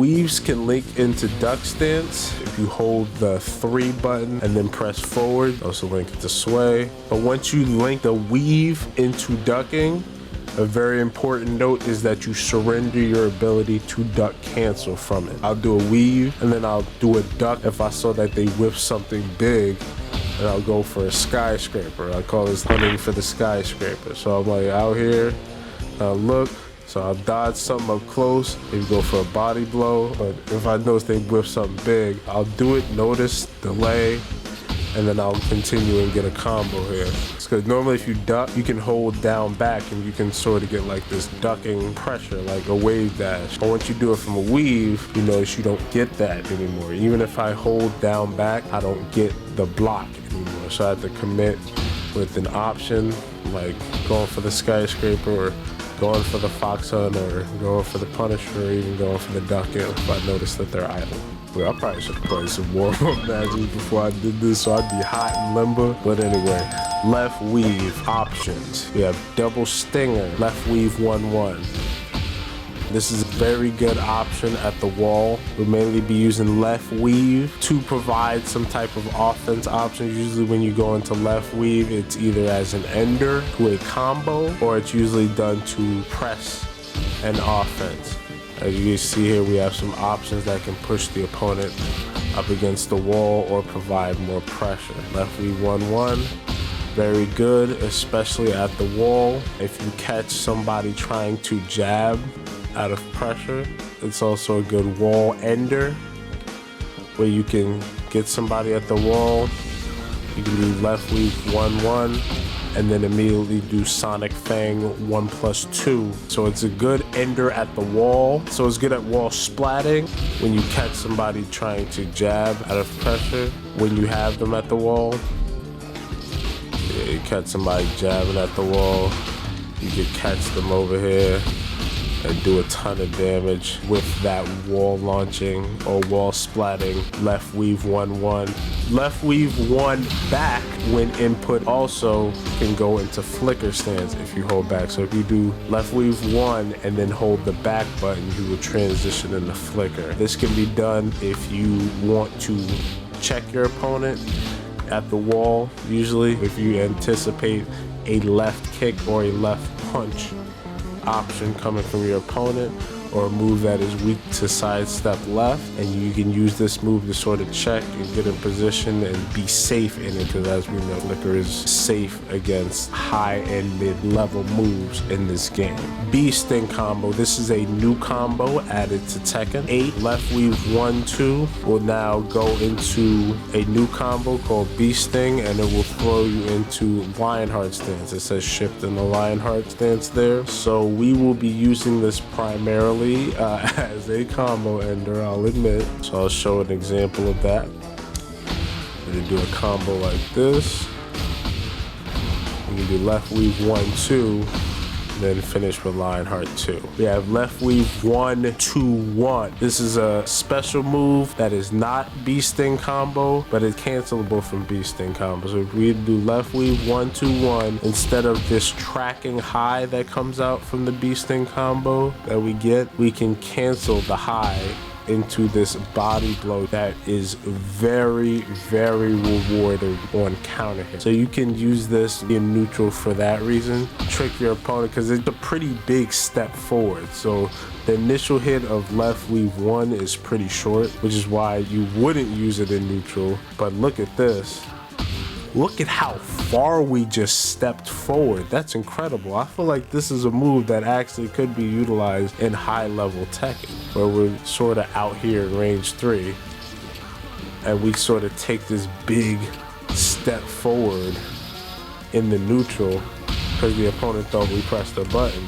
weaves can link into duck stance if you hold the 3 button and then press forward. Also link it to sway. But once you link the weave into ducking, a very important note is that you surrender your ability to duck cancel from it. I'll do a weave and then I'll do a duck if I saw that they whip something big, and I'll go for a skyscraper. I call this hunting for the skyscraper. So I'm like out here, I'll look, so I'll dodge something up close, maybe go for a body blow. But if I notice they whip something big, I'll do it, notice, delay, and then I'll continue and get a combo here. Because normally if you duck, you can hold down back and you can sort of get like this ducking pressure, like a wave dash. But once you do it from a weave, you notice you don't get that anymore. Even if I hold down back, I don't get the block anymore. So I have to commit with an option, like going for the skyscraper or going for the fox hunt or going for the punisher or even going for the ducking if I notice that they're idle. Well, I probably should play some warm-up matches before I did this, so I'd be hot and limber. But anyway, left weave options. We have double stinger, left weave 1-1. This is a very good option at the wall. We'll mainly be using left weave to provide some type of offense options. Usually when you go into left weave, it's either as an ender to a combo, or it's usually done to press an offense. As you can see here, we have some options that can push the opponent up against the wall or provide more pressure. Left weave 1-1, very good, especially at the wall. If you catch somebody trying to jab out of pressure, it's also a good wall ender where you can get somebody at the wall. You can do left weave 1-1 and then immediately do Sonic Fang 1+2. So it's a good ender at the wall. So it's good at wall splatting when you catch somebody trying to jab out of pressure. When you have them at the wall, yeah, you catch somebody jabbing at the wall, you can catch them over here and do a ton of damage with that wall launching or wall splatting left weave 1-1. Left weave 1 back when input also can go into flicker stance if you hold back. So if you do left weave 1 and then hold the back button, you will transition into flicker. This can be done if you want to check your opponent at the wall. Usually if you anticipate a left kick or a left punch option coming from your opponent, or a move that is weak to sidestep left, and you can use this move to sort of check and get in position and be safe in it, because as we know, Flicker is safe against high and mid-level moves in this game. Bee Sting combo. This is a new combo added to Tekken 8. Left weave 1-2 will now go into a new combo called Bee Sting, and it will throw you into Lionheart stance. It says shift in the Lionheart stance there. So we will be using this primarily as a combo ender, I'll admit. So I'll show an example of that. We're gonna do a combo like this. We can do left weave 1-2, then finish with Lionheart 2. We have left weave 1-2-1. This is a special move that is not Bee Sting combo, but it's cancelable from Bee Sting combo. So if we do left weave 1-2-1, instead of this tracking high that comes out from the Bee Sting combo that we get, we can cancel the high into this body blow that is very, very rewarding on counter hit. So you can use this in neutral for that reason. Trick your opponent because it's a pretty big step forward. So the initial hit of left weave 1 is pretty short, which is why you wouldn't use it in neutral. But look at this. Look at how far we just stepped forward. That's incredible. I feel like this is a move that actually could be utilized in high-level Tekken, where we're sort of out here in range 3, and we sort of take this big step forward in the neutral because the opponent thought we pressed a button,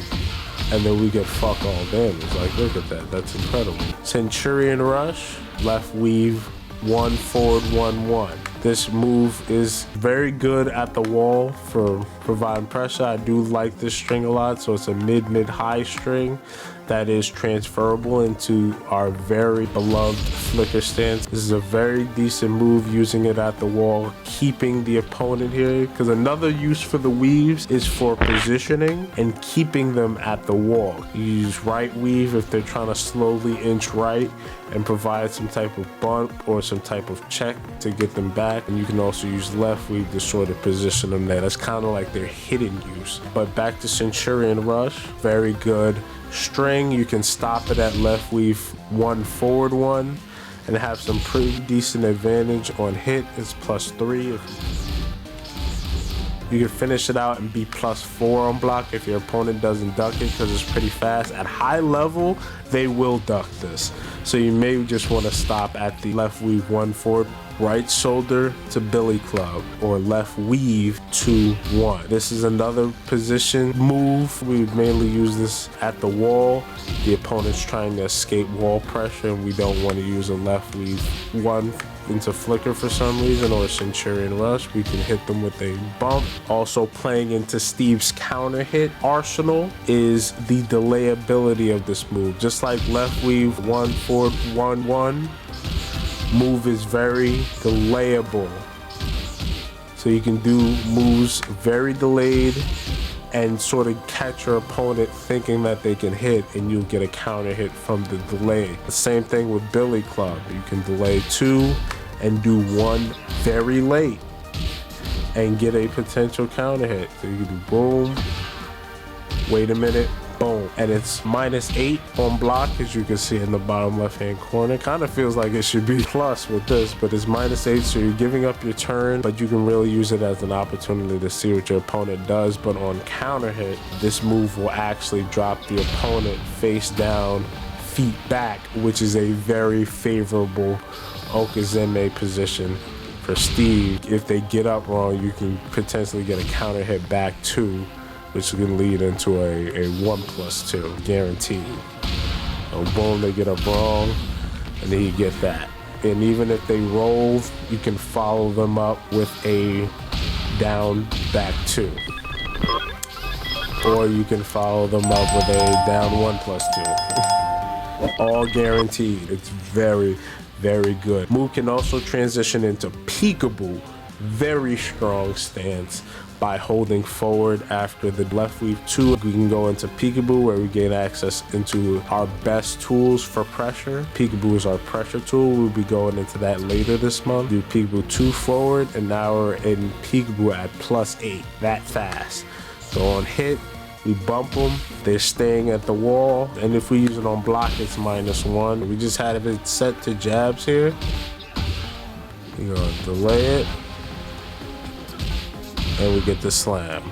and then we get fuck all damage. Like, look at that. That's incredible. Centurion Rush, left weave 1 forward 1-1. This move is very good at the wall for providing pressure. I do like this string a lot, so it's a mid-high string. that is transferable into our very beloved flicker stance. This is a very decent move, using it at the wall, keeping the opponent here, because another use for the weaves is for positioning and keeping them at the wall. You use right weave if they're trying to slowly inch right and provide some type of bump or some type of check to get them back. And you can also use left weave to sort of position them there. That's kind of like their hidden use. But back to Centurion Rush, very good string. You can stop it at left weave 1 forward 1 and have some pretty decent advantage on hit. It's +3. You can finish it out and be +4 on block if your opponent doesn't duck it, because it's pretty fast. At high level, they will duck this. So you may just want to stop at the left weave 1 forward, right shoulder to billy club, or left weave 2-1. This is another position move. We would mainly use this at the wall. The opponent's trying to escape wall pressure, and we don't want to use a left weave 1 into flicker for some reason, or Centurion Rush. We can hit them with a bump. Also playing into Steve's counter hit arsenal is the delayability of this move. Just like left weave 1 forward 1-1, move is very delayable. So you can do moves very delayed and sort of catch your opponent thinking that they can hit, and you'll get a counter hit from the delay. The same thing with billy club. You can delay 2 and do 1 very late and get a potential counter hit. So you can do boom, wait a minute, boom. And it's -8 on block, as you can see in the bottom left hand corner. Kind of feels like it should be plus with this, but it's -8, so you're giving up your turn, but you can really use it as an opportunity to see what your opponent does. But on counter hit, this move will actually drop the opponent face down, feet back, which is a very favorable Okazeme position for Steve. If they get up wrong, you can potentially get a counter hit back too, which can lead into a 1+2 guaranteed. So boom, they get up wrong, and then you get that. And even if they roll, you can follow them up with a down back 2. Or you can follow them up with a down 1+2. All guaranteed. It's very, very good. Move can also transition into peekaboo, very strong stance. By holding forward after the left weave 2, we can go into peekaboo, where we gain access into our best tools for pressure. Peekaboo is our pressure tool. We'll be going into that later this month. Do peekaboo 2 forward, and now we're in peekaboo at +8, that fast. So on hit, we bump them, they're staying at the wall, and if we use it on block, it's -1. We just had it set to jabs here. We're gonna delay it, and we get the slam.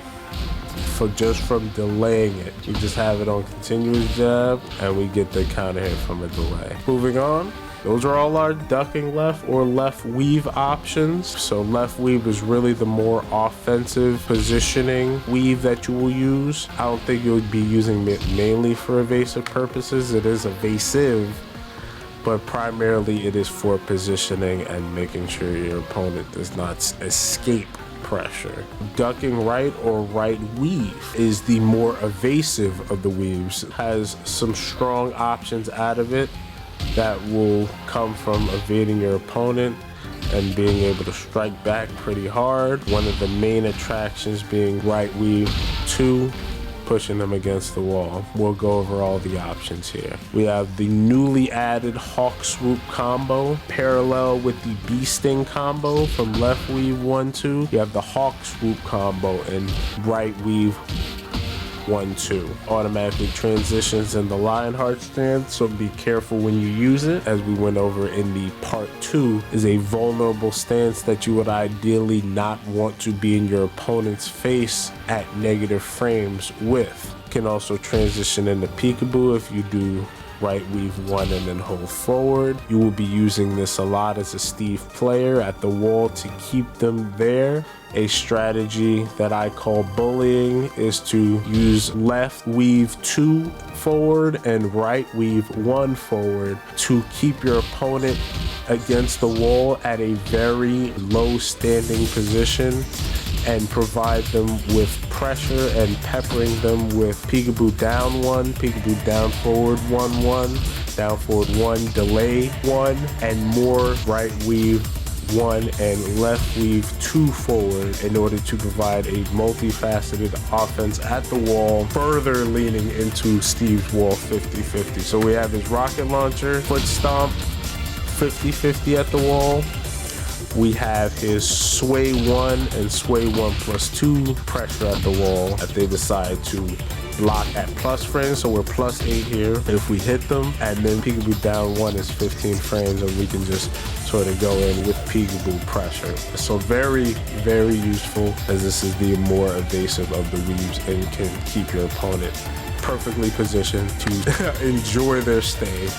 Just from delaying it, we just have it on continuous jab, and we get the counter hit from a delay. Moving on. Those are all our ducking left or left weave options. So left weave is really the more offensive positioning weave that you will use. I don't think you'll be using it mainly for evasive purposes. It is evasive, but primarily it is for positioning and making sure your opponent does not escape pressure. Ducking right or right weave is the more evasive of the weaves. It has some strong options out of it that will come from evading your opponent and being able to strike back pretty hard. One of the main attractions being right weave 2, pushing them against the wall. We'll go over all the options here. We have the newly added Hawk Swoop combo, parallel with the Bee Sting combo from left weave 1-2. You have the Hawk Swoop combo and right weave 1-2. Automatically transitions in the Lionheart stance, so be careful when you use it. As we went over in the part 2, is a vulnerable stance that you would ideally not want to be in your opponent's face at negative frames with. Can also transition into peekaboo if you do right weave 1 and then hold forward. You will be using this a lot as a Steve player at the wall to keep them there. A strategy that I call bullying is to use left weave 2 forward and right weave 1 forward to keep your opponent against the wall at a very low standing position and provide them with pressure and peppering them with peekaboo down 1, peekaboo down forward 1, down forward 1, delay 1, and more right weave 1 and left weave 2 forward in order to provide a multifaceted offense at the wall, further leaning into Steve's wall 50-50. So we have his rocket launcher, foot stomp 50-50 at the wall. We have his sway 1 and sway 1+2 pressure at the wall that they decide to block at plus frames, so we're +8 here if we hit them, and then peekaboo down 1 is 15 frames, and we can just sort of go in with peekaboo pressure. So very, very useful, as this is the more evasive of the weaves and can keep your opponent perfectly positioned to enjoy their stay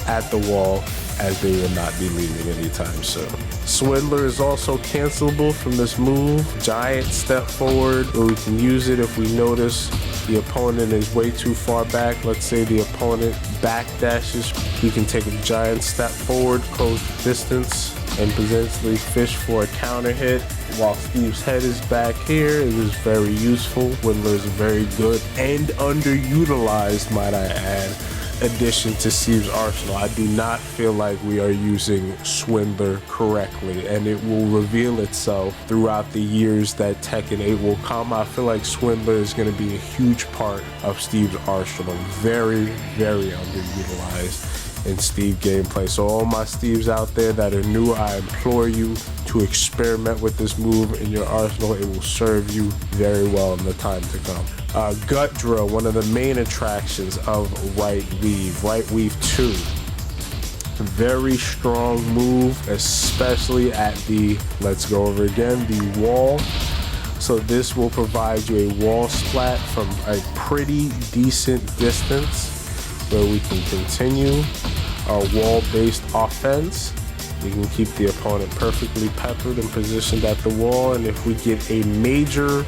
at the wall, as they will not be leaving anytime soon. Swindler is also cancelable from this move. Giant step forward, where we can use it if we notice the opponent is way too far back. Let's say the opponent back dashes. We can take a giant step forward, close distance, and potentially fish for a counter hit. While Steve's head is back here, it is very useful. Swindler is very good and underutilized, might I add, addition to Steve's arsenal. I do not feel like we are using Swindler correctly, and it will reveal itself throughout the years that Tekken 8 will come. I feel like Swindler is going to be a huge part of Steve's arsenal. Very, very underutilized in Steve gameplay. So all my Steves out there that are new, I implore you to experiment with this move in your arsenal. It will serve you very well in the time to come. Gut drill, one of the main attractions of right weave 2. Very strong move, especially at the, let's go over again, the wall. So this will provide you a wall splat from a pretty decent distance, where we can continue our wall-based offense. We can keep the opponent perfectly peppered and positioned at the wall, and if we get a major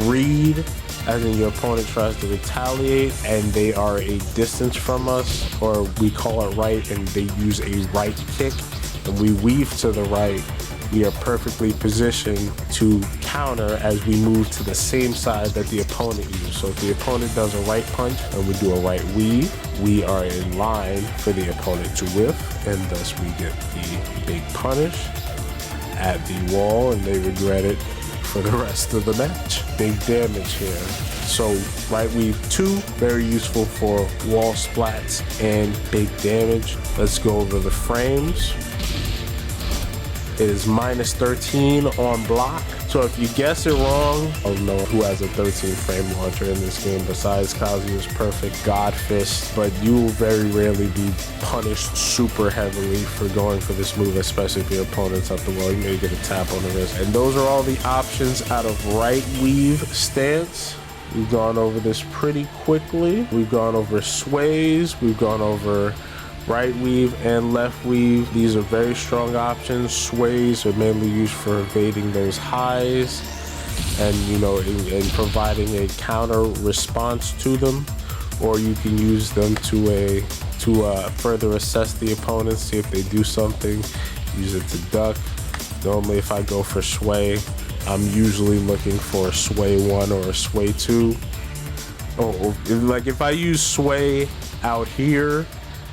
read, as in your opponent tries to retaliate and they are a distance from us, or we call it right and they use a right kick and we weave to the right, we are perfectly positioned to counter as we move to the same side that the opponent used. So if the opponent does a right punch and we do a right weave, we are in line for the opponent to whiff, and thus we get the big punish at the wall, and they regret it for the rest of the match. Big damage here. So right weave 2, very useful for wall splats and big damage. Let's go over the frames. It is -13 on block. So if you guess it wrong, I don't know who has a 13 frame launcher in this game besides Kazuya's perfect Godfist, but you will very rarely be punished super heavily for going for this move, especially if your opponent's up the wall. You may get a tap on the wrist. And those are all the options out of right weave stance. We've gone over this pretty quickly. We've gone over sways. We've gone over right weave and left weave. These are very strong options. Sways are mainly used for evading those highs and, you know, in providing a counter response to them, or you can use them to further assess the opponent, see if they do something, use it to duck. Normally if I go for sway, I'm usually looking for a sway 1 or a sway 2. Oh, like if I use sway out here,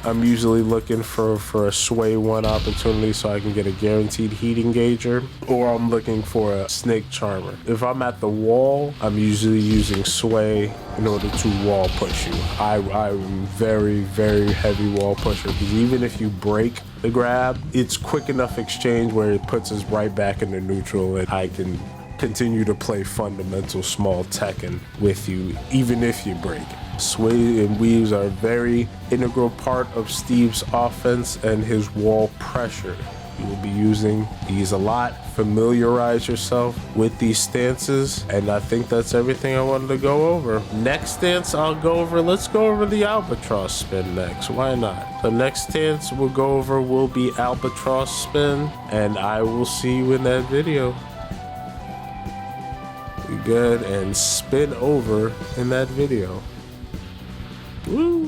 I'm usually looking for a sway 1 opportunity so I can get a guaranteed heat engager, or I'm looking for a snake charmer. If I'm at the wall, I'm usually using sway in order to wall push you. I'm very, very heavy wall pusher, because even if you break the grab, it's quick enough exchange where it puts us right back into neutral, and I can continue to play fundamental small Tekken with you even if you break it. Sway and weaves are a very integral part of Steve's offense and his wall pressure. You will be using these a lot. Familiarize yourself with these stances, and I think that's everything I wanted to go over. Next stance I'll go over, let's go over the albatross spin next. Why not? The next stance we'll go over will be albatross spin, and I will see you in that video. Be good and spin over in that video. Woo!